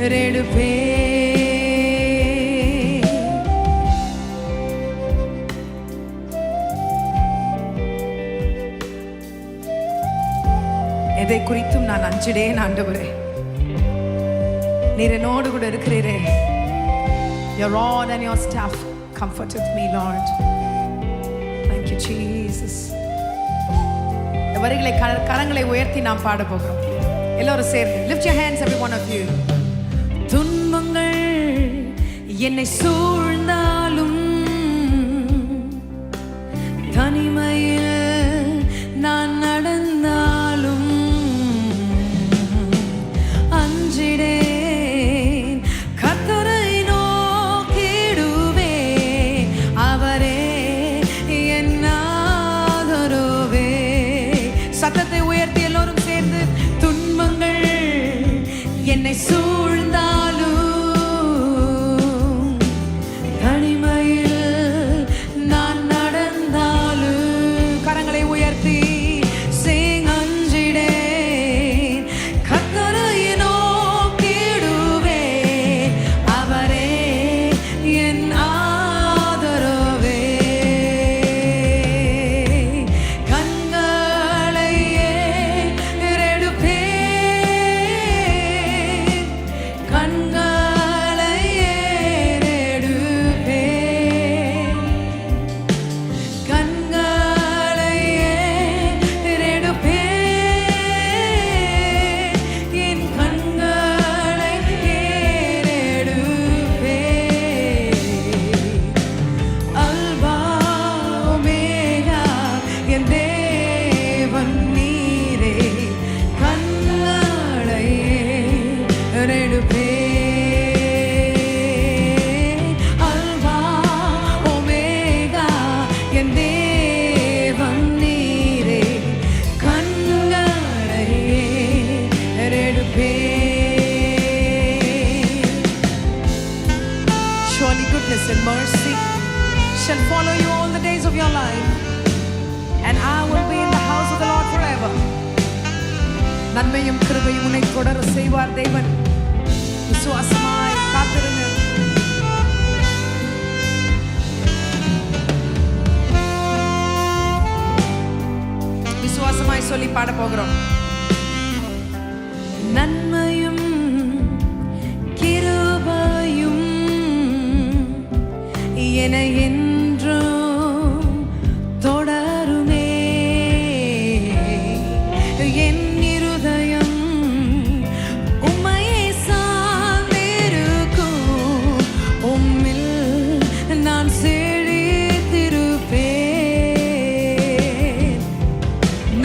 எதை குறித்தும் நான் அஞ்சிடேன் ஆண்டவரே. நீர் என்னோடு கூட இருக்கிறீரே. Your rod and your staff comforteth me, Lord. Thank you, Jesus. இந்த வரிகளை கரங்களை உயர்த்தி நாம் பாட போகிறோம். எல்லாரும் சேர்ந்து lift your hands, every one of you. துன்பங்கள் என்னை சூழ்ந்தாலும் தனிமையில் நான் நடந்தாலும் அஞ்சிடேன், கர்த்தரை நோக்கிடுவேன், அவரே என் ஆதரவே. சத்தத்தை உயர்த்தி எல்லோரும் சேர்ந்து துன்பங்கள் என்னை சூழ்ந்தாலும் தனிமையில் நான் நடந்தாலும் கரங்களை உயர்த்தி and mercy shall follow you all the days of your life, and I will be in the house of the Lord forever. நன்மையும் கிருபையும் உன்னை தொடர செய்வார் தேவன். விசுவாசமாய் காத்திருங்க. விசுவாசமாய் சொல்லி பாட போகிறோம். நன்மையும் கிருபையும் என்னை என்றும் தொடருமே, என் இருதயம் உம்மையே சார்ந்திருக்கும், உம்மில் நான் செழித்திருப்பேன்.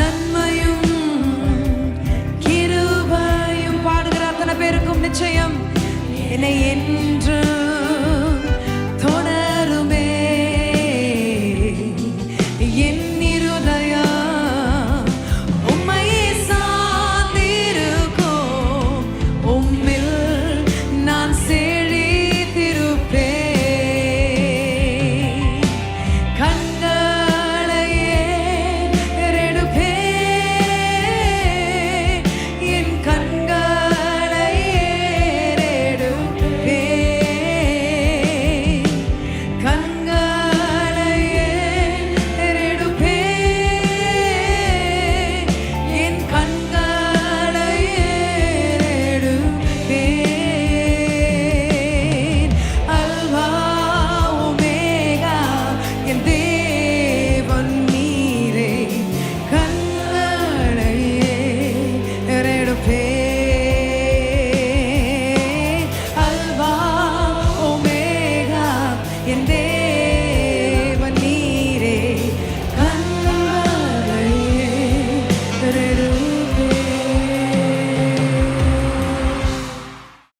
நன்மையும் கிருபையும் பாடுகிற அத்தனை பேருக்கும் நிச்சயம் என்னை என்றும்